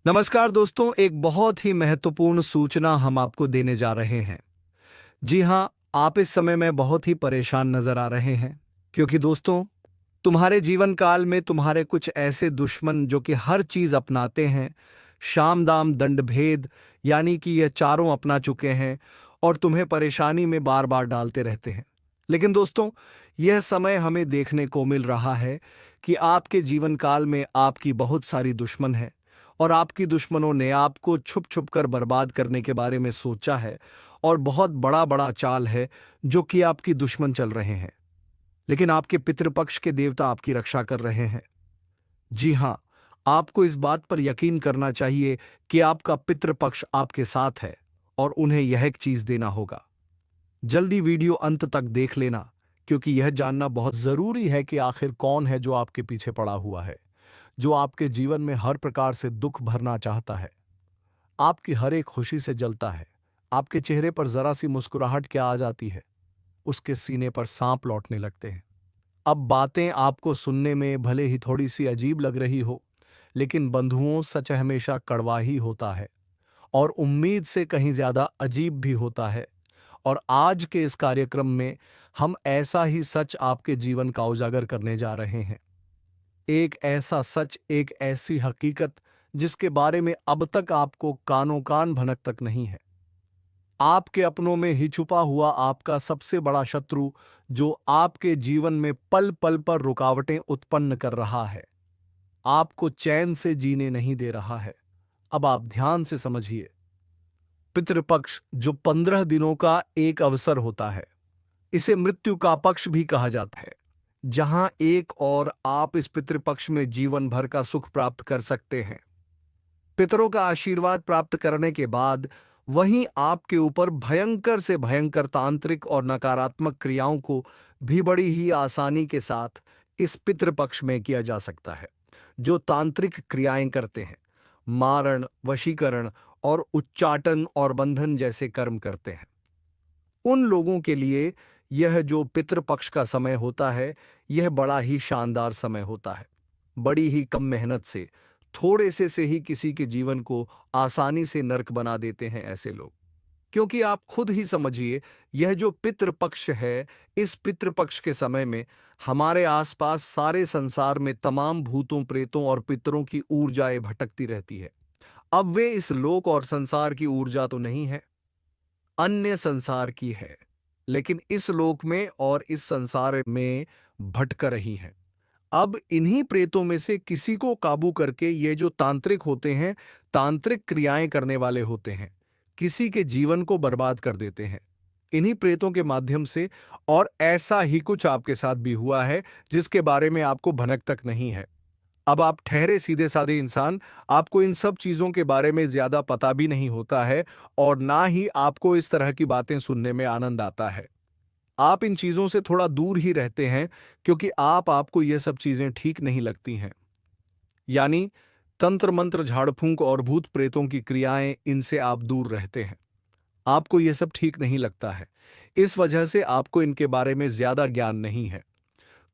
नमस्कार दोस्तों, एक बहुत ही महत्वपूर्ण सूचना हम आपको देने जा रहे हैं। जी हाँ, आप इस समय में बहुत ही परेशान नजर आ रहे हैं क्योंकि दोस्तों, तुम्हारे जीवन काल में तुम्हारे कुछ ऐसे दुश्मन जो कि हर चीज अपनाते हैं, शाम दाम दंड भेद, यानी कि ये चारों अपना चुके हैं और तुम्हें परेशानी में बार बार डालते रहते हैं। लेकिन दोस्तों, यह समय हमें देखने को मिल रहा है कि आपके जीवन काल में आपकी बहुत सारी दुश्मन है और आपकी दुश्मनों ने आपको छुप छुप कर बर्बाद करने के बारे में सोचा है और बहुत बड़ा बड़ा चाल है जो कि आपकी दुश्मन चल रहे हैं। लेकिन आपके पितृपक्ष के देवता आपकी रक्षा कर रहे हैं। जी हाँ, आपको इस बात पर यकीन करना चाहिए कि आपका पितृपक्ष आपके साथ है और उन्हें यह एक चीज देना होगा। जल्दी वीडियो अंत तक देख लेना, क्योंकि यह जानना बहुत जरूरी है कि आखिर कौन है जो आपके पीछे पड़ा हुआ है, जो आपके जीवन में हर प्रकार से दुख भरना चाहता है, आपकी हर एक खुशी से जलता है। आपके चेहरे पर जरा सी मुस्कुराहट क्या आ जाती है, उसके सीने पर सांप लौटने लगते हैं। अब बातें आपको सुनने में भले ही थोड़ी सी अजीब लग रही हो, लेकिन बंधुओं, सच हमेशा कड़वा ही होता है और उम्मीद से कहीं ज्यादा अजीब भी होता है। और आज के इस कार्यक्रम में हम ऐसा ही सच आपके जीवन का उजागर करने जा रहे हैं। एक ऐसा सच, एक ऐसी हकीकत जिसके बारे में अब तक आपको कानों कान भनक तक नहीं है। आपके अपनों में ही छुपा हुआ आपका सबसे बड़ा शत्रु, जो आपके जीवन में पल पल पर रुकावटें उत्पन्न कर रहा है, आपको चैन से जीने नहीं दे रहा है। अब आप ध्यान से समझिए। पितृपक्ष जो 15 दिनों का एक अवसर होता है, इसे मृत्यु का पक्ष भी कहा जाता है, जहां एक और आप इस पितृपक्ष में जीवन भर का सुख प्राप्त कर सकते हैं। पितरों का आशीर्वाद प्राप्त करने के बाद वहीं आपके ऊपर भयंकर से भयंकर तांत्रिक और नकारात्मक क्रियाओं को भी बड़ी ही आसानी के साथ इस पितृपक्ष में किया जा सकता है। जो तांत्रिक क्रियाएं करते हैं, मारण, वशीकरण और उच्चाटन और बंधन जैसे कर्म करते हैं, उन लोगों के लिए यह जो पितृपक्ष का समय होता है, यह बड़ा ही शानदार समय होता है। बड़ी ही कम मेहनत से, थोड़े से ही किसी के जीवन को आसानी से नरक बना देते हैं ऐसे लोग। क्योंकि आप खुद ही समझिए, यह जो पितृपक्ष है, इस पितृपक्ष के समय में हमारे आसपास सारे संसार में तमाम भूतों, प्रेतों और पितरों की ऊर्जाएं भटकती रहती है। अब वे इस लोक और संसार की ऊर्जा तो नहीं है, अन्य संसार की है, लेकिन इस लोक में और इस संसार में भटक रही हैं। अब इन्हीं प्रेतों में से किसी को काबू करके ये जो तांत्रिक होते हैं, तांत्रिक क्रियाएं करने वाले होते हैं, किसी के जीवन को बर्बाद कर देते हैं इन्हीं प्रेतों के माध्यम से। और ऐसा ही कुछ आपके साथ भी हुआ है जिसके बारे में आपको भनक तक नहीं है। अब आप ठहरे सीधे साधे इंसान, आपको इन सब चीजों के बारे में ज्यादा पता भी नहीं होता है और ना ही आपको इस तरह की बातें सुनने में आनंद आता है। आप इन चीजों से थोड़ा दूर ही रहते हैं क्योंकि आपको ये सब चीजें ठीक नहीं लगती हैं। यानी तंत्र मंत्र, झाड़ फूंक और भूत प्रेतों की क्रियाएं, इनसे आप दूर रहते हैं। आपको ये सब ठीक नहीं लगता है, इस वजह से आपको इनके बारे में ज्यादा ज्ञान नहीं है।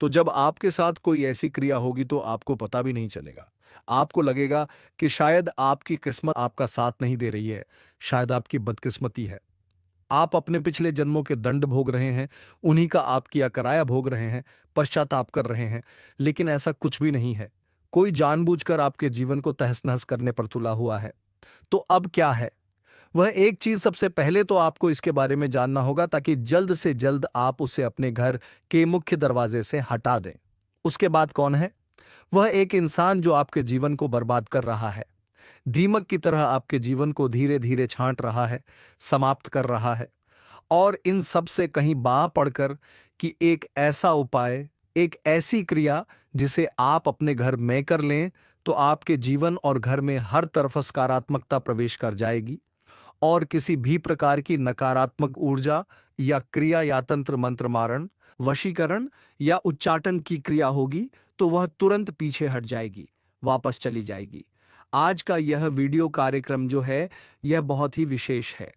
तो जब आपके साथ कोई ऐसी क्रिया होगी तो आपको पता भी नहीं चलेगा। आपको लगेगा कि शायद आपकी किस्मत आपका साथ नहीं दे रही है, शायद आपकी बदकिस्मती है। आप अपने पिछले जन्मों के दंड भोग रहे हैं, उन्हीं का आप किया कराया भोग रहे हैं, पश्चाताप कर रहे हैं। लेकिन ऐसा कुछ भी नहीं है। कोई जानबूझकर आपके जीवन को तहस-नहस करने पर तुला हुआ है। तो अब क्या है? वह एक चीज सबसे पहले तो आपको इसके बारे में जानना होगा, ताकि जल्द से जल्द आप उसे अपने घर के मुख्य दरवाजे से हटा दें। उसके बाद कौन है? वह एक इंसान जो आपके जीवन को बर्बाद कर रहा है, दीमक की तरह आपके जीवन को धीरे धीरे छांट रहा है, समाप्त कर रहा है। और इन सब से कहीं बाह पड़कर कि एक ऐसा उपाय, एक ऐसी क्रिया जिसे आप अपने घर में कर लें, तो आपके जीवन और घर में हर तरफ सकारात्मकता प्रवेश कर जाएगी और किसी भी प्रकार की नकारात्मक ऊर्जा या क्रिया या तंत्र मंत्र, मारण, वशीकरण या उच्चाटन की क्रिया होगी तो वह तुरंत पीछे हट जाएगी, वापस चली जाएगी। आज का यह वीडियो कार्यक्रम जो है, यह बहुत ही विशेष है।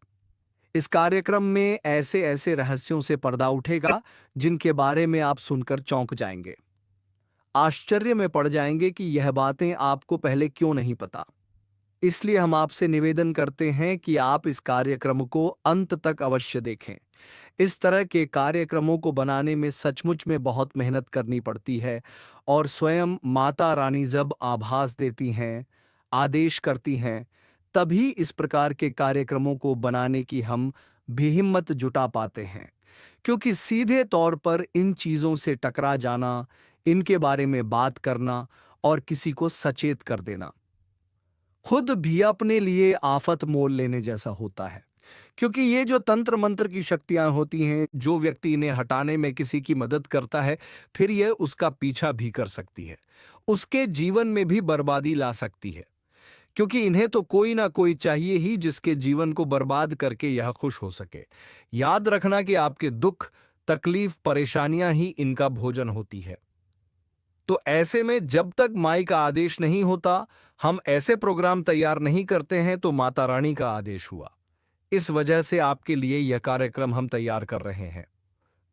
इस कार्यक्रम में ऐसे ऐसे रहस्यों से पर्दा उठेगा जिनके बारे में आप सुनकर चौंक जाएंगे, आश्चर्य में पड़ जाएंगे कि यह बातें आपको पहले क्यों नहीं पता। इसलिए हम आपसे निवेदन करते हैं कि आप इस कार्यक्रम को अंत तक अवश्य देखें। इस तरह के कार्यक्रमों को बनाने में सचमुच में बहुत मेहनत करनी पड़ती है और स्वयं माता रानी जब आभास देती हैं, आदेश करती हैं, तभी इस प्रकार के कार्यक्रमों को बनाने की हम भी हिम्मत जुटा पाते हैं। क्योंकि सीधे तौर पर इन चीज़ों से टकरा जाना, इनके बारे में बात करना और किसी को सचेत कर देना खुद भी अपने लिए आफत मोल लेने जैसा होता है। क्योंकि ये जो तंत्र मंत्र की शक्तियां होती हैं, जो व्यक्ति इन्हें हटाने में किसी की मदद करता है, फिर यह उसका पीछा भी कर सकती है, उसके जीवन में भी बर्बादी ला सकती है। क्योंकि इन्हें तो कोई ना कोई चाहिए ही जिसके जीवन को बर्बाद करके यह खुश हो सके। याद रखना कि आपके दुख, तकलीफ, परेशानियां ही इनका भोजन होती है। तो ऐसे में जब तक माई का आदेश नहीं होता, हम ऐसे प्रोग्राम तैयार नहीं करते हैं, तो माता रानी का आदेश हुआ। इस वजह से आपके लिए यह कार्यक्रम हम तैयार कर रहे हैं।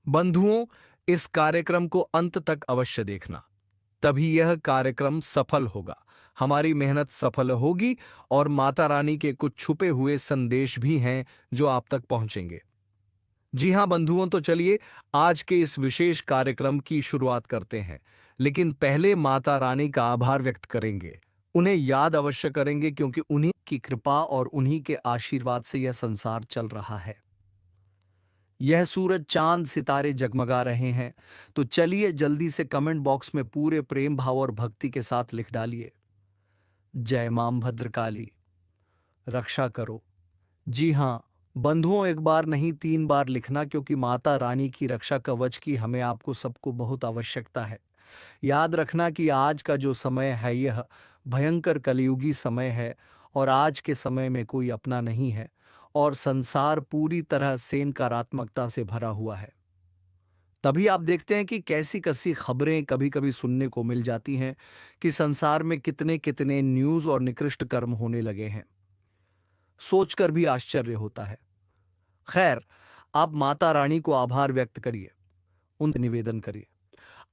बंधुओं, इस कार्यक्रम को अंत तक अवश्य देखना, तभी यह कार्यक्रम सफल होगा, हमारी मेहनत सफल होगी और माता रानी के कुछ छुपे हुए संदेश भी हैं जो आप तक पहुंचेंगे। जी हां बंधुओं, तो चलिए आज के इस विशेष कार्यक्रम की शुरुआत करते हैं। लेकिन पहले माता रानी का आभार व्यक्त करेंगे, उन्हें याद अवश्य करेंगे, क्योंकि उन्हीं की कृपा और उन्हीं के आशीर्वाद से यह संसार चल रहा है। यह सूरज, चांद, सितारे जगमगा रहे हैं। तो चलिए जल्दी से कमेंट बॉक्स में पूरे प्रेम भाव और भक्ति के साथ लिख डालिए, जय मां भद्रकाली, रक्षा करो। जी हां बंधुओं, एक बार नहीं 3 बार लिखना, क्योंकि माता रानी की रक्षा कवच की हमें आपको सबको बहुत आवश्यकता है। याद रखना कि आज का जो समय है यह भयंकर कलयुगी समय है और आज के समय में कोई अपना नहीं है और संसार पूरी तरह से नकारात्मकता से भरा हुआ है। तभी आप देखते हैं कि कैसी कैसी खबरें कभी कभी सुनने को मिल जाती हैं कि संसार में कितने कितने न्यूज़ और निकृष्ट कर्म होने लगे हैं। सोचकर भी आश्चर्य होता है। खैर, आप माता रानी को आभार व्यक्त करिए, उन निवेदन करिए।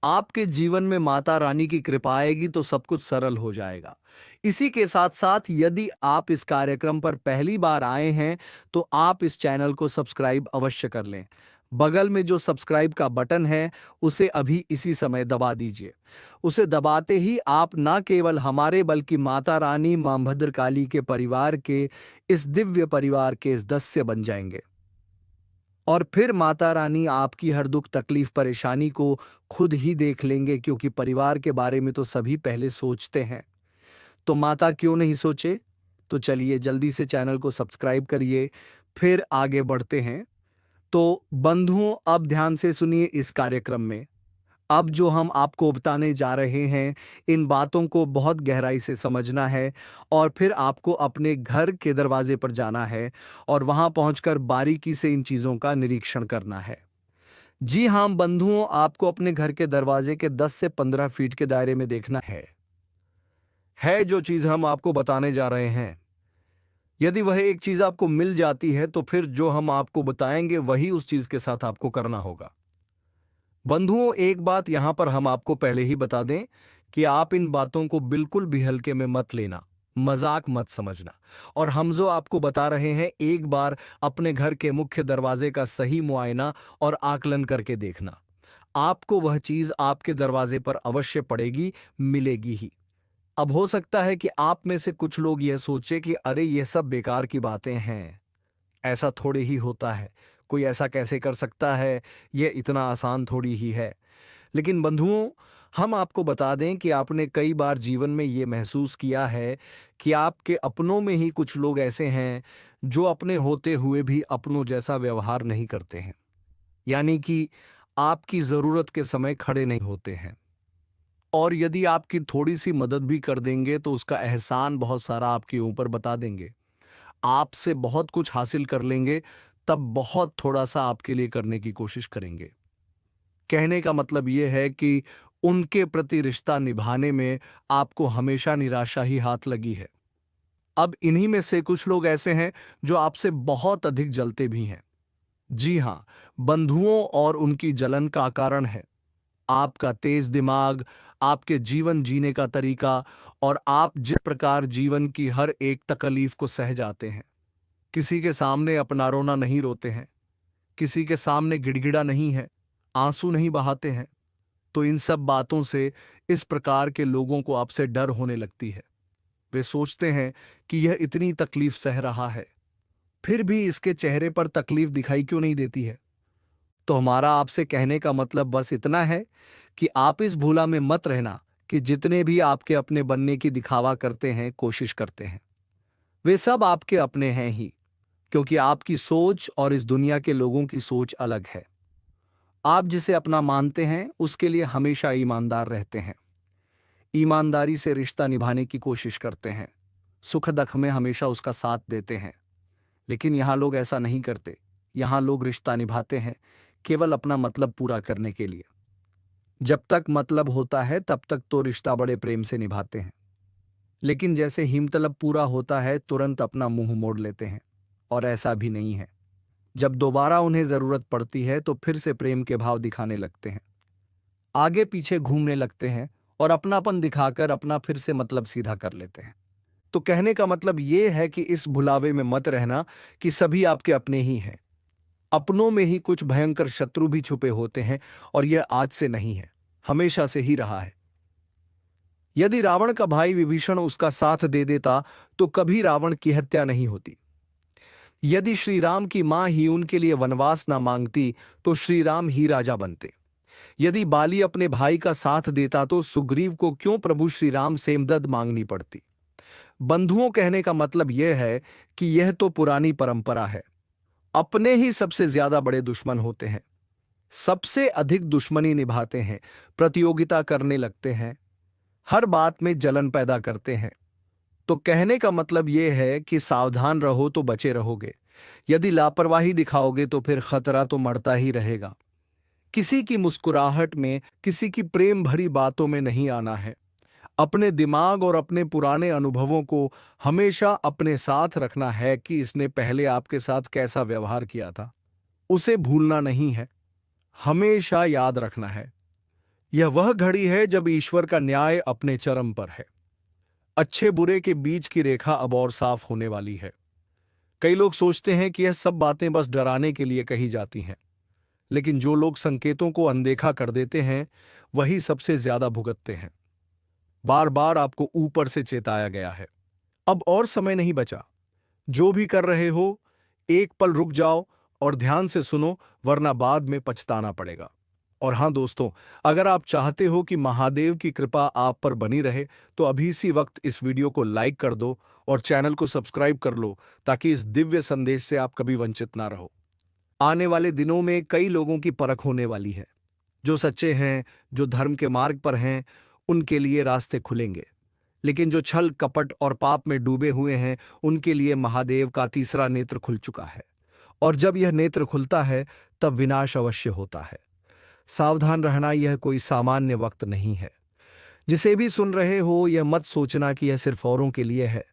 आपके जीवन में माता रानी की कृपा आएगी तो सब कुछ सरल हो जाएगा। इसी के साथ साथ यदि आप इस कार्यक्रम पर पहली बार आए हैं तो आप इस चैनल को सब्सक्राइब अवश्य कर लें। बगल में जो सब्सक्राइब का बटन है उसे अभी इसी समय दबा दीजिए। उसे दबाते ही आप न केवल हमारे बल्कि माता रानी मां भद्रकाली के परिवार के, इस दिव्य परिवार के सदस्य बन जाएंगे। और फिर माता रानी आपकी हर दुख, तकलीफ, परेशानी को खुद ही देख लेंगे, क्योंकि परिवार के बारे में तो सभी पहले सोचते हैं। तो माता क्यों नहीं सोचे? तो चलिए जल्दी से चैनल को सब्सक्राइब करिए, फिर आगे बढ़ते हैं। तो बंधुओं, अब ध्यान से सुनिए इस कार्यक्रम में। अब जो हम आपको बताने जा रहे हैं, इन बातों को बहुत गहराई से समझना है और फिर आपको अपने घर के दरवाजे पर जाना है और वहां पहुंचकर बारीकी से इन चीज़ों का निरीक्षण करना है। जी हाँ बंधुओं, आपको अपने घर के दरवाजे के 10 से 15 फीट के दायरे में देखना है जो चीज़ हम आपको बताने जा रहे हैं। यदि वह एक चीज़ आपको मिल जाती है तो फिर जो हम आपको बताएंगे वही उस चीज़ के साथ आपको करना होगा। बंधुओं, एक बात यहां पर हम आपको पहले ही बता दें कि आप इन बातों को बिल्कुल भी हल्के में मत लेना, मजाक मत समझना। और हम जो आपको बता रहे हैं, एक बार अपने घर के मुख्य दरवाजे का सही मुआयना और आकलन करके देखना। आपको वह चीज आपके दरवाजे पर अवश्य पड़ेगी, मिलेगी ही। अब हो सकता है कि आप में से कुछ लोग यह सोचे कि अरे ये सब बेकार की बातें हैं, ऐसा थोड़े ही होता है, कोई ऐसा कैसे कर सकता है, यह इतना आसान थोड़ी ही है। लेकिन बंधुओं, हम आपको बता दें कि आपने कई बार जीवन में ये महसूस किया है कि आपके अपनों में ही कुछ लोग ऐसे हैं जो अपने होते हुए भी अपनों जैसा व्यवहार नहीं करते हैं, यानी कि आपकी ज़रूरत के समय खड़े नहीं होते हैं। और यदि आपकी थोड़ी सी मदद भी कर देंगे तो उसका एहसान बहुत सारा आपके ऊपर बता देंगे, आपसे बहुत कुछ हासिल कर लेंगे, तब बहुत थोड़ा सा आपके लिए करने की कोशिश करेंगे। कहने का मतलब यह है कि उनके प्रति रिश्ता निभाने में आपको हमेशा निराशा ही हाथ लगी है। अब इन्हीं में से कुछ लोग ऐसे हैं जो आपसे बहुत अधिक जलते भी हैं। जी हां बंधुओं, और उनकी जलन का कारण है आपका तेज दिमाग, आपके जीवन जीने का तरीका और आप जिस प्रकार जीवन की हर एक तकलीफ को सह जाते हैं। किसी के सामने अपना रोना नहीं रोते हैं, किसी के सामने गिड़गिड़ा नहीं है, आंसू नहीं बहाते हैं। तो इन सब बातों से इस प्रकार के लोगों को आपसे डर होने लगती है। वे सोचते हैं कि यह इतनी तकलीफ सह रहा है, फिर भी इसके चेहरे पर तकलीफ दिखाई क्यों नहीं देती है। तो हमारा आपसे कहने का मतलब बस इतना है कि आप इस भूला में मत रहना कि जितने भी आपके अपने बनने की दिखावा करते हैं, कोशिश करते हैं, वे सब आपके अपने हैं ही, क्योंकि आपकी सोच और इस दुनिया के लोगों की सोच अलग है। आप जिसे अपना मानते हैं उसके लिए हमेशा ईमानदार रहते हैं, ईमानदारी से रिश्ता निभाने की कोशिश करते हैं, सुख दुख में हमेशा उसका साथ देते हैं। लेकिन यहाँ लोग ऐसा नहीं करते। यहाँ लोग रिश्ता निभाते हैं केवल अपना मतलब पूरा करने के लिए। जब तक मतलब होता है तब तक तो रिश्ता बड़े प्रेम से निभाते हैं, लेकिन जैसे हिमतलब पूरा होता है तुरंत अपना मुंह मोड़ लेते हैं। और ऐसा भी नहीं है, जब दोबारा उन्हें जरूरत पड़ती है तो फिर से प्रेम के भाव दिखाने लगते हैं, आगे पीछे घूमने लगते हैं और अपनापन दिखाकर अपना फिर से मतलब सीधा कर लेते हैं। तो कहने का मतलब यह है कि इस भुलावे में मत रहना कि सभी आपके अपने ही हैं। अपनों में ही कुछ भयंकर शत्रु भी छुपे होते हैं, और यह आज से नहीं है, हमेशा से ही रहा है। यदि रावण का भाई विभीषण उसका साथ दे देता तो कभी रावण की हत्या नहीं होती। यदि श्री राम की मां ही उनके लिए वनवास ना मांगती तो श्री राम ही राजा बनते। यदि बाली अपने भाई का साथ देता तो सुग्रीव को क्यों प्रभु श्री राम से इमदद मांगनी पड़ती। बंधुओं, कहने का मतलब यह है कि यह तो पुरानी परंपरा है। अपने ही सबसे ज्यादा बड़े दुश्मन होते हैं, सबसे अधिक दुश्मनी निभाते हैं, प्रतियोगिता करने लगते हैं, हर बात में जलन पैदा करते हैं। तो कहने का मतलब यह है कि सावधान रहो तो बचे रहोगे। यदि लापरवाही दिखाओगे तो फिर खतरा तो मरता ही रहेगा। किसी की मुस्कुराहट में, किसी की प्रेम भरी बातों में नहीं आना है। अपने दिमाग और अपने पुराने अनुभवों को हमेशा अपने साथ रखना है कि इसने पहले आपके साथ कैसा व्यवहार किया था, उसे भूलना नहीं है, हमेशा याद रखना है। यह वह घड़ी है जब ईश्वर का न्याय अपने चरम पर है। अच्छे बुरे के बीच की रेखा अब और साफ होने वाली है। कई लोग सोचते हैं कि यह सब बातें बस डराने के लिए कही जाती हैं, लेकिन जो लोग संकेतों को अनदेखा कर देते हैं वही सबसे ज्यादा भुगतते हैं। बार बार आपको ऊपर से चेताया गया है, अब और समय नहीं बचा। जो भी कर रहे हो, एक पल रुक जाओ और ध्यान से सुनो, वरना बाद में पछताना पड़ेगा। और हाँ दोस्तों, अगर आप चाहते हो कि महादेव की कृपा आप पर बनी रहे तो अभी इसी वक्त इस वीडियो को लाइक कर दो और चैनल को सब्सक्राइब कर लो, ताकि इस दिव्य संदेश से आप कभी वंचित ना रहो। आने वाले दिनों में कई लोगों की परख होने वाली है। जो सच्चे हैं, जो धर्म के मार्ग पर हैं, उनके लिए रास्ते खुलेंगे। लेकिन जो छल कपट और पाप में डूबे हुए हैं, उनके लिए महादेव का तीसरा नेत्र खुल चुका है। और जब यह नेत्र खुलता है तब विनाश अवश्य होता है। सावधान रहना, यह कोई सामान्य वक्त नहीं है। जिसे भी सुन रहे हो, यह मत सोचना कि यह सिर्फ औरों के लिए है,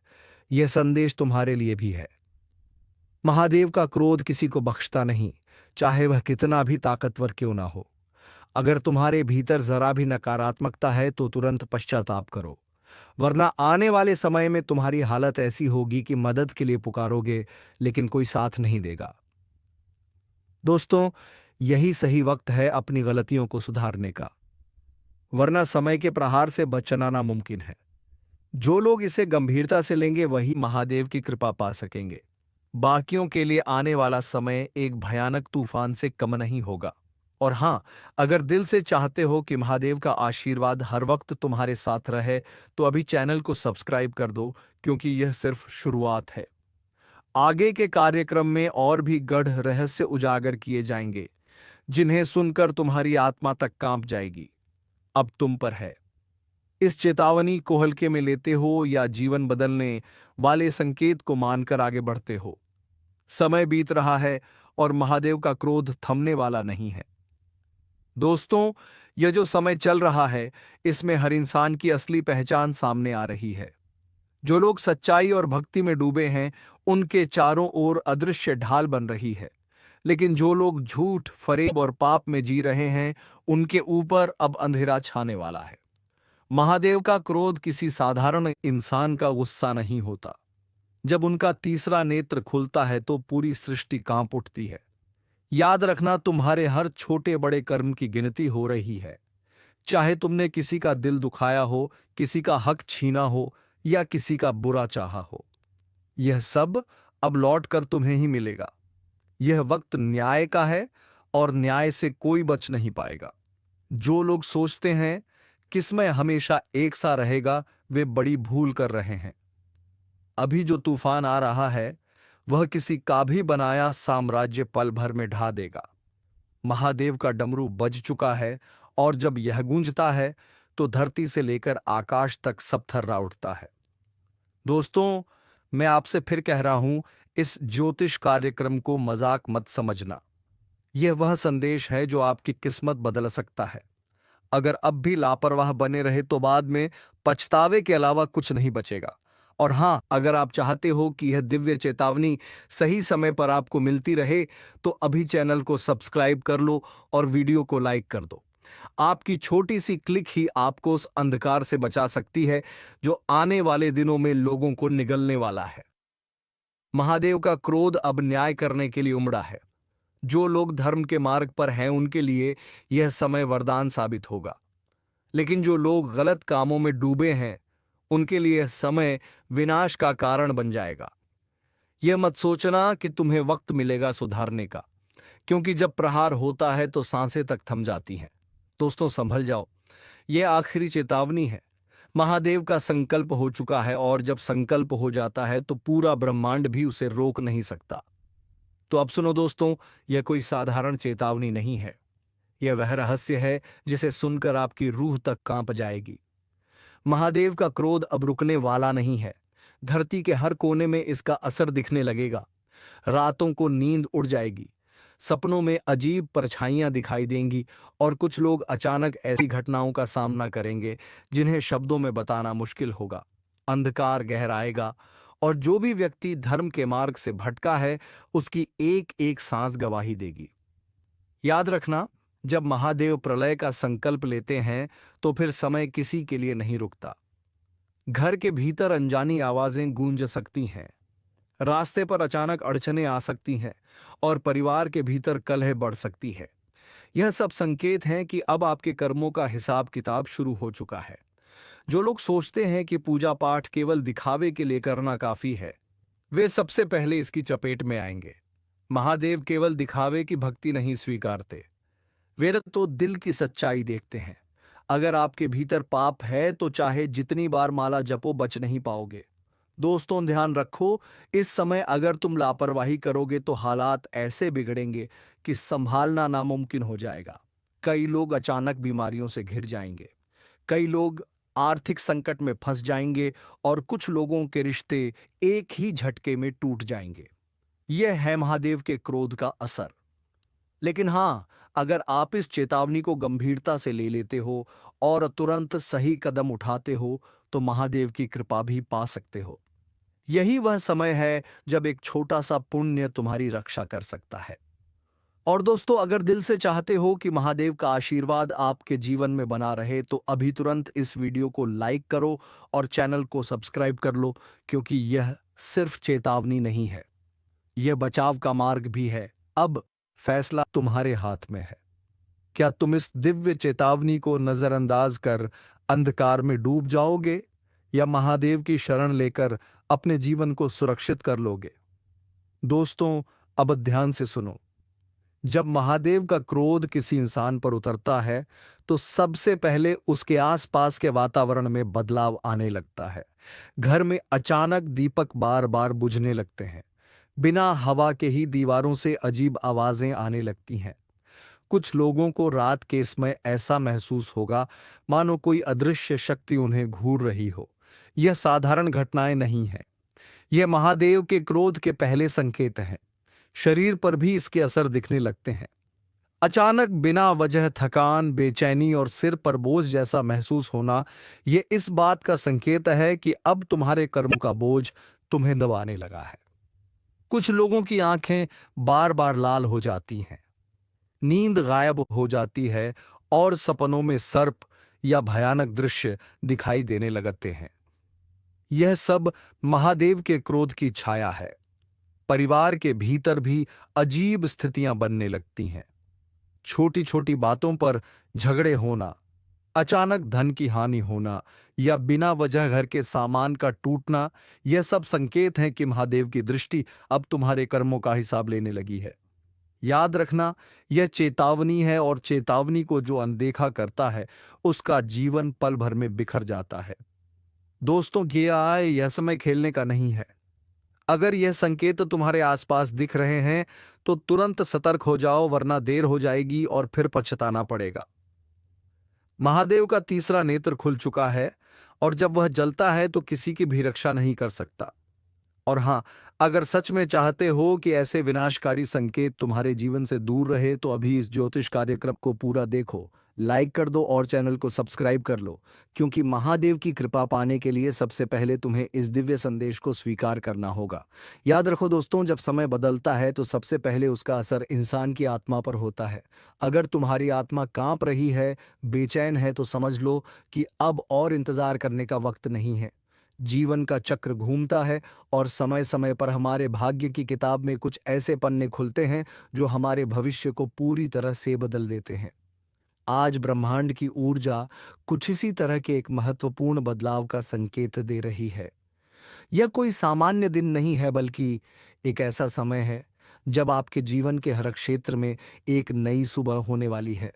यह संदेश तुम्हारे लिए भी है। महादेव का क्रोध किसी को बख्शता नहीं, चाहे वह कितना भी ताकतवर क्यों ना हो। अगर तुम्हारे भीतर जरा भी नकारात्मकता है तो तुरंत पश्चाताप करो, वरना आने वाले समय में तुम्हारी हालत ऐसी होगी कि मदद के लिए पुकारोगे लेकिन कोई साथ नहीं देगा। दोस्तों, यही सही वक्त है अपनी गलतियों को सुधारने का, वरना समय के प्रहार से बचना नामुमकिन है। जो लोग इसे गंभीरता से लेंगे वही महादेव की कृपा पा सकेंगे। बाकियों के लिए आने वाला समय एक भयानक तूफान से कम नहीं होगा। और हां, अगर दिल से चाहते हो कि महादेव का आशीर्वाद हर वक्त तुम्हारे साथ रहे तो अभी चैनल को सब्सक्राइब कर दो, क्योंकि यह सिर्फ शुरुआत है। आगे के कार्यक्रम में और भी गढ़ रहस्य उजागर किए जाएंगे, जिन्हें सुनकर तुम्हारी आत्मा तक कांप जाएगी। अब तुम पर है। इस चेतावनी को हल्के में लेते हो या जीवन बदलने वाले संकेत को मानकर आगे बढ़ते हो। समय बीत रहा है और महादेव का क्रोध थमने वाला नहीं है। दोस्तों, यह जो समय चल रहा है, इसमें हर इंसान की असली पहचान सामने आ रही है। जो लोग सच्चाई और भक्ति में डूबे हैं, उनके चारों ओर अदृश्य ढाल बन रही है। लेकिन जो लोग झूठ, फरेब और पाप में जी रहे हैं, उनके ऊपर अब अंधेरा छाने वाला है। महादेव का क्रोध किसी साधारण इंसान का गुस्सा नहीं होता। जब उनका तीसरा नेत्र खुलता है तो पूरी सृष्टि कांप उठती है। याद रखना, तुम्हारे हर छोटे बड़े कर्म की गिनती हो रही है। चाहे तुमने किसी का दिल दुखाया हो, किसी का हक छीना हो या किसी का बुरा चाहा हो, यह सब अब लौट कर तुम्हें ही मिलेगा। यह वक्त न्याय का है और न्याय से कोई बच नहीं पाएगा। जो लोग सोचते हैं किस्मत हमेशा एक सा रहेगा, वे बड़ी भूल कर रहे हैं। अभी जो तूफान आ रहा है वह किसी का भी बनाया साम्राज्य पल भर में ढा देगा। महादेव का डमरू बज चुका है और जब यह गूंजता है तो धरती से लेकर आकाश तक सब थर्रा उठता है। दोस्तों, मैं आपसे फिर कह रहा हूं, इस ज्योतिष कार्यक्रम को मजाक मत समझना। यह वह संदेश है जो आपकी किस्मत बदल सकता है। अगर अब भी लापरवाह बने रहे तो बाद में पछतावे के अलावा कुछ नहीं बचेगा। और हां, अगर आप चाहते हो कि यह दिव्य चेतावनी सही समय पर आपको मिलती रहे तो अभी चैनल को सब्सक्राइब कर लो और वीडियो को लाइक कर दो। आपकी छोटी सी क्लिक ही आपको उस अंधकार से बचा सकती है जो आने वाले दिनों में लोगों को निगलने वाला है। महादेव का क्रोध अब न्याय करने के लिए उमड़ा है। जो लोग धर्म के मार्ग पर हैं उनके लिए यह समय वरदान साबित होगा, लेकिन जो लोग गलत कामों में डूबे हैं उनके लिए यह समय विनाश का कारण बन जाएगा। यह मत सोचना कि तुम्हें वक्त मिलेगा सुधारने का, क्योंकि जब प्रहार होता है तो सांसें तक थम जाती हैं। दोस्तों, संभल जाओ, यह आखिरी चेतावनी है। महादेव का संकल्प हो चुका है और जब संकल्प हो जाता है तो पूरा ब्रह्मांड भी उसे रोक नहीं सकता। तो अब सुनो दोस्तों, यह कोई साधारण चेतावनी नहीं है। यह वह रहस्य है जिसे सुनकर आपकी रूह तक कांप जाएगी। महादेव का क्रोध अब रुकने वाला नहीं है। धरती के हर कोने में इसका असर दिखने लगेगा। रातों को नींद उड़ जाएगी, सपनों में अजीब परछाइयां दिखाई देंगी और कुछ लोग अचानक ऐसी घटनाओं का सामना करेंगे जिन्हें शब्दों में बताना मुश्किल होगा। अंधकार गहराएगा और जो भी व्यक्ति धर्म के मार्ग से भटका है उसकी एक एक सांस गवाही देगी। याद रखना, जब महादेव प्रलय का संकल्प लेते हैं तो फिर समय किसी के लिए नहीं रुकता। घर के भीतर अनजानी आवाजें गूंज सकती हैं, रास्ते पर अचानक अड़चनें आ सकती हैं और परिवार के भीतर कलह बढ़ सकती है। यह सब संकेत हैं कि अब आपके कर्मों का हिसाब किताब शुरू हो चुका है। जो लोग सोचते हैं कि पूजा पाठ केवल दिखावे के लिए करना काफी है, वे सबसे पहले इसकी चपेट में आएंगे। महादेव केवल दिखावे की भक्ति नहीं स्वीकारते, वे तो दिल की सच्चाई देखते हैं। अगर आपके भीतर पाप है तो चाहे जितनी बार माला जपो बच नहीं पाओगे। दोस्तों, ध्यान रखो, इस समय अगर तुम लापरवाही करोगे तो हालात ऐसे बिगड़ेंगे कि संभालना नामुमकिन हो जाएगा। कई लोग अचानक बीमारियों से घिर जाएंगे, कई लोग आर्थिक संकट में फंस जाएंगे और कुछ लोगों के रिश्ते एक ही झटके में टूट जाएंगे। यह है महादेव के क्रोध का असर। लेकिन हां, अगर आप इस चेतावनी को गंभीरता से ले लेते हो और तुरंत सही कदम उठाते हो तो महादेव की कृपा भी पा सकते हो। यही वह समय है जब एक छोटा सा पुण्य तुम्हारी रक्षा कर सकता है। और दोस्तों, अगर दिल से चाहते हो कि महादेव का आशीर्वाद आपके जीवन में बना रहे तो अभी तुरंत इस वीडियो को लाइक करो और चैनल को सब्सक्राइब कर लो, क्योंकि यह सिर्फ चेतावनी नहीं है, यह बचाव का मार्ग भी है। अब फैसला तुम्हारे हाथ में है। क्या तुम इस दिव्य चेतावनी को नजरअंदाज कर अंधकार में डूब जाओगे या महादेव की शरण लेकर अपने जीवन को सुरक्षित कर लोगे? दोस्तों, अब ध्यान से सुनो। जब महादेव का क्रोध किसी इंसान पर उतरता है तो सबसे पहले उसके आसपास के वातावरण में बदलाव आने लगता है। घर में अचानक दीपक बार बार बुझने लगते हैं, बिना हवा के ही दीवारों से अजीब आवाजें आने लगती हैं। कुछ लोगों को रात के समय ऐसा महसूस होगा मानो कोई अदृश्य शक्ति उन्हें घूर रही हो। यह साधारण घटनाएं नहीं हैं, यह महादेव के क्रोध के पहले संकेत हैं। शरीर पर भी इसके असर दिखने लगते हैं। अचानक बिना वजह थकान, बेचैनी और सिर पर बोझ जैसा महसूस होना, यह इस बात का संकेत है कि अब तुम्हारे कर्मों का बोझ तुम्हें दबाने लगा है। कुछ लोगों की आंखें बार बार लाल हो जाती हैं, नींद गायब हो जाती है और सपनों में सर्प या भयानक दृश्य दिखाई देने लगते हैं। यह सब महादेव के क्रोध की छाया है। परिवार के भीतर भी अजीब स्थितियां बनने लगती हैं। छोटी छोटी बातों पर झगड़े होना, अचानक धन की हानि होना या बिना वजह घर के सामान का टूटना, यह सब संकेत हैं कि महादेव की दृष्टि अब तुम्हारे कर्मों का हिसाब लेने लगी है। याद रखना, यह चेतावनी है और चेतावनी को जो अनदेखा करता है उसका जीवन पल भर में बिखर जाता है। दोस्तों, यह समय खेलने का नहीं है। अगर यह संकेत तुम्हारे आसपास दिख रहे हैं तो तुरंत सतर्क हो जाओ, वरना देर हो जाएगी और फिर पछताना पड़ेगा। महादेव का तीसरा नेत्र खुल चुका है और जब वह जलता है तो किसी की भी रक्षा नहीं कर सकता। और हां, अगर सच में चाहते हो कि ऐसे विनाशकारी संकेत तुम्हारे जीवन से दूर रहे तो अभी इस ज्योतिष कार्यक्रम को पूरा देखो, लाइक कर दो और चैनल को सब्सक्राइब कर लो, क्योंकि महादेव की कृपा पाने के लिए सबसे पहले तुम्हें इस दिव्य संदेश को स्वीकार करना होगा। याद रखो दोस्तों, जब समय बदलता है तो सबसे पहले उसका असर इंसान की आत्मा पर होता है। अगर तुम्हारी आत्मा कांप रही है, बेचैन है, तो समझ लो कि अब और इंतजार करने का वक्त नहीं है। जीवन का चक्र घूमता है और समय समय पर हमारे भाग्य की किताब में कुछ ऐसे पन्ने खुलते हैं जो हमारे भविष्य को पूरी तरह से बदल देते हैं। आज ब्रह्मांड की ऊर्जा कुछ इसी तरह के एक महत्वपूर्ण बदलाव का संकेत दे रही है। यह कोई सामान्य दिन नहीं है, बल्कि एक ऐसा समय है जब आपके जीवन के हर क्षेत्र में एक नई सुबह होने वाली है।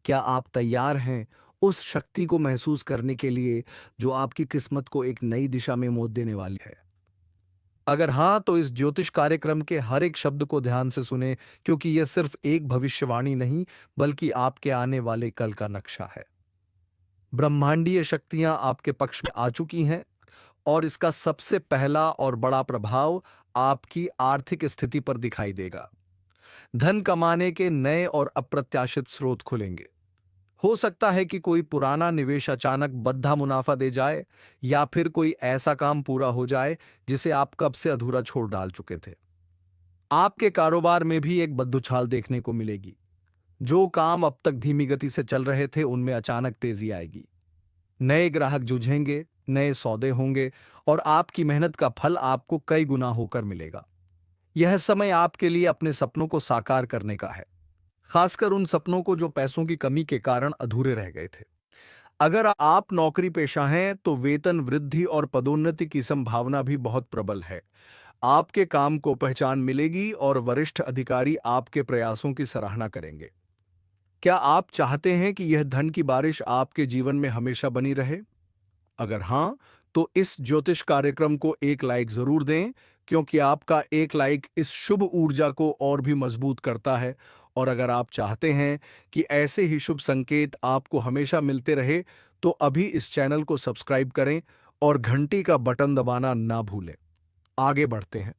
क्या आप तैयार हैं उस शक्ति को महसूस करने के लिए जो आपकी किस्मत को एक नई दिशा में मोड़ देने वाली है? अगर हाँ, तो इस ज्योतिष कार्यक्रम के हर एक शब्द को ध्यान से सुने, क्योंकि यह सिर्फ एक भविष्यवाणी नहीं, बल्कि आपके आने वाले कल का नक्शा है। ब्रह्मांडीय शक्तियां आपके पक्ष में आ चुकी हैं और इसका सबसे पहला और बड़ा प्रभाव आपकी आर्थिक स्थिति पर दिखाई देगा। धन कमाने के नए और अप्रत्याशित स्रोत खुलेंगे। हो सकता है कि कोई पुराना निवेश अचानक बद्धा मुनाफा दे जाए, या फिर कोई ऐसा काम पूरा हो जाए जिसे आप कब से अधूरा छोड़ डाल चुके थे। आपके कारोबार में भी एक बद्दुछाल देखने को मिलेगी। जो काम अब तक धीमी गति से चल रहे थे उनमें अचानक तेजी आएगी। नए ग्राहक जुझेंगे, नए सौदे होंगे और आपकी मेहनत का फल आपको कई गुना होकर मिलेगा। यह समय आपके लिए अपने सपनों को साकार करने का है, खासकर उन सपनों को जो पैसों की कमी के कारण अधूरे रह गए थे। अगर आप नौकरी पेशा हैं तो वेतन वृद्धि और पदोन्नति की संभावना भी बहुत प्रबल है। आपके काम को पहचान मिलेगी और वरिष्ठ अधिकारी आपके प्रयासों की सराहना करेंगे। क्या आप चाहते हैं कि यह धन की बारिश आपके जीवन में हमेशा बनी रहे? अगर हां, तो इस ज्योतिष कार्यक्रम को एक लाइक जरूर दें, क्योंकि आपका एक लाइक इस शुभ ऊर्जा को और भी मजबूत करता है। और अगर आप चाहते हैं कि ऐसे ही शुभ संकेत आपको हमेशा मिलते रहे, तो अभी इस चैनल को सब्सक्राइब करें और घंटी का बटन दबाना ना भूलें। आगे बढ़ते हैं।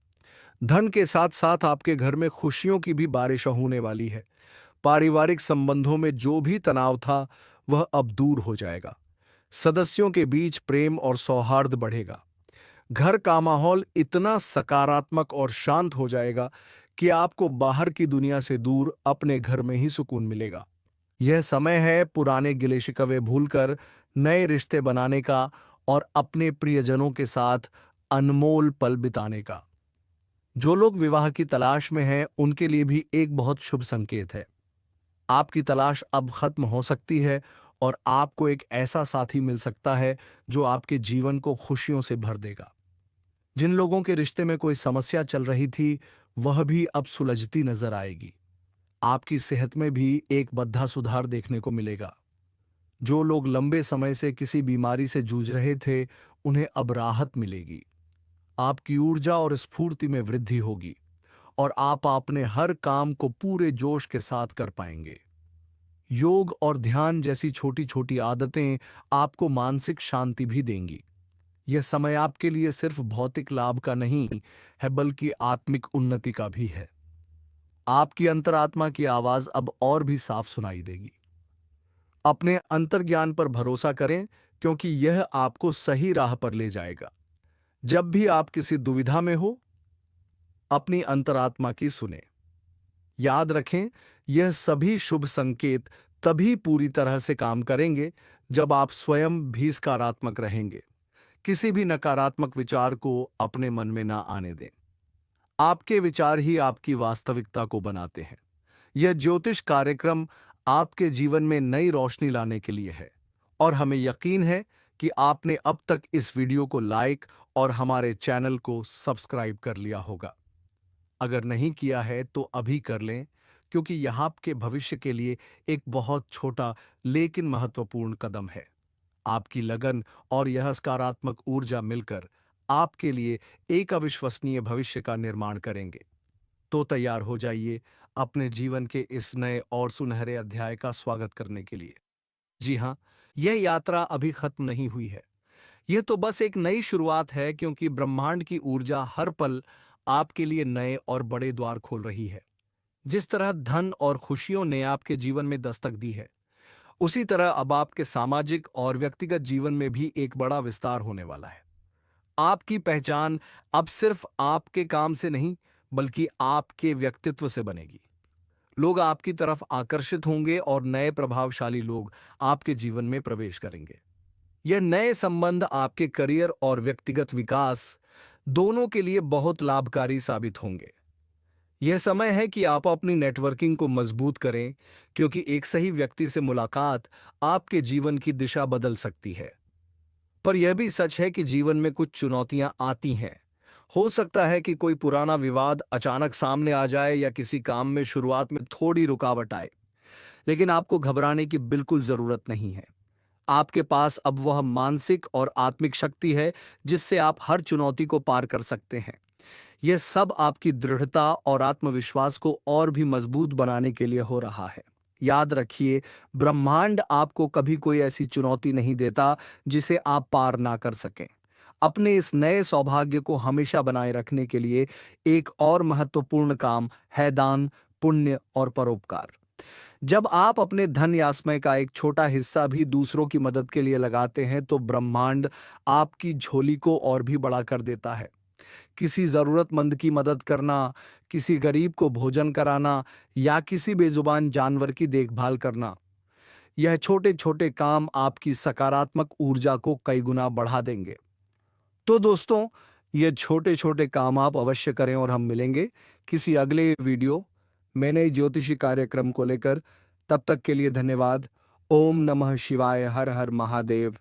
धन के साथ साथ आपके घर में खुशियों की भी बारिश होने वाली है। पारिवारिक संबंधों में जो भी तनाव था वह अब दूर हो जाएगा। सदस्यों के बीच प्रेम और सौहार्द बढ़ेगा। घर का माहौल इतना सकारात्मक और शांत हो जाएगा कि आपको बाहर की दुनिया से दूर अपने घर में ही सुकून मिलेगा। यह समय है पुराने गिले शिकवे भूलकर नए रिश्ते बनाने का और अपने प्रियजनों के साथ अनमोल पल बिताने का। जो लोग विवाह की तलाश में हैं उनके लिए भी एक बहुत शुभ संकेत है। आपकी तलाश अब खत्म हो सकती है और आपको एक ऐसा साथी मिल सकता है जो आपके जीवन को खुशियों से भर देगा। जिन लोगों के रिश्ते में कोई समस्या चल रही थी वह भी अब सुलझती नजर आएगी। आपकी सेहत में भी एक बद्धा सुधार देखने को मिलेगा। जो लोग लंबे समय से किसी बीमारी से जूझ रहे थे उन्हें अब राहत मिलेगी। आपकी ऊर्जा और स्फूर्ति में वृद्धि होगी और आप अपने हर काम को पूरे जोश के साथ कर पाएंगे। योग और ध्यान जैसी छोटी छोटी आदतें आपको मानसिक शांति भी देंगी। यह समय आपके लिए सिर्फ भौतिक लाभ का नहीं है, बल्कि आत्मिक उन्नति का भी है। आपकी अंतरात्मा की आवाज अब और भी साफ सुनाई देगी। अपने अंतर्ज्ञान पर भरोसा करें, क्योंकि यह आपको सही राह पर ले जाएगा। जब भी आप किसी दुविधा में हो, अपनी अंतरात्मा की सुने। याद रखें, यह सभी शुभ संकेत तभी पूरी तरह से काम करेंगे जब आप स्वयं भी सकारात्मक रहेंगे। किसी भी नकारात्मक विचार को अपने मन में ना आने दें। आपके विचार ही आपकी वास्तविकता को बनाते हैं। यह ज्योतिष कार्यक्रम आपके जीवन में नई रोशनी लाने के लिए है और हमें यकीन है कि आपने अब तक इस वीडियो को लाइक और हमारे चैनल को सब्सक्राइब कर लिया होगा। अगर नहीं किया है तो अभी कर लें, क्योंकि यह आपके भविष्य के लिए एक बहुत छोटा लेकिन महत्वपूर्ण कदम है। आपकी लगन और यह सकारात्मक ऊर्जा मिलकर आपके लिए एक अविश्वसनीय भविष्य का निर्माण करेंगे। तो तैयार हो जाइए अपने जीवन के इस नए और सुनहरे अध्याय का स्वागत करने के लिए। जी हाँ, यह यात्रा अभी खत्म नहीं हुई है। यह तो बस एक नई शुरुआत है, क्योंकि ब्रह्मांड की ऊर्जा हर पल आपके लिए नए और बड़े द्वार खोल रही है। जिस तरह धन और खुशियों ने आपके जीवन में दस्तक दी है, उसी तरह अब आपके सामाजिक और व्यक्तिगत जीवन में भी एक बड़ा विस्तार होने वाला है। आपकी पहचान अब सिर्फ आपके काम से नहीं, बल्कि आपके व्यक्तित्व से बनेगी। लोग आपकी तरफ आकर्षित होंगे और नए प्रभावशाली लोग आपके जीवन में प्रवेश करेंगे। यह नए संबंध आपके करियर और व्यक्तिगत विकास दोनों के लिए बहुत लाभकारी साबित होंगे। यह समय है कि आप अपनी नेटवर्किंग को मजबूत करें, क्योंकि एक सही व्यक्ति से मुलाकात आपके जीवन की दिशा बदल सकती है। पर यह भी सच है कि जीवन में कुछ चुनौतियां आती हैं। हो सकता है कि कोई पुराना विवाद अचानक सामने आ जाए या किसी काम में शुरुआत में थोड़ी रुकावट आए। लेकिन आपको घबराने की बिल्कुल जरूरत नहीं है। आपके पास अब वह मानसिक और आत्मिक शक्ति है जिससे आप हर चुनौती को पार कर सकते हैं। यह सब आपकी दृढ़ता और आत्मविश्वास को और भी मजबूत बनाने के लिए हो रहा है। याद रखिए, ब्रह्मांड आपको कभी कोई ऐसी चुनौती नहीं देता जिसे आप पार ना कर सकें। अपने इस नए सौभाग्य को हमेशा बनाए रखने के लिए एक और महत्वपूर्ण काम है दान, पुण्य और परोपकार। जब आप अपने धन या समय का एक छोटा हिस्सा भी दूसरों की मदद के लिए लगाते हैं, तो ब्रह्मांड आपकी झोली को और भी बड़ा कर देता है। किसी जरूरतमंद की मदद करना, किसी गरीब को भोजन कराना या किसी बेजुबान जानवर की देखभाल करना, यह छोटे छोटे काम आपकी सकारात्मक ऊर्जा को कई गुना बढ़ा देंगे। तो दोस्तों, ये छोटे छोटे काम आप अवश्य करें और हम मिलेंगे किसी अगले वीडियो में नए ज्योतिषी कार्यक्रम को लेकर। तब तक के लिए धन्यवाद। ओम नमः शिवाय। हर हर महादेव।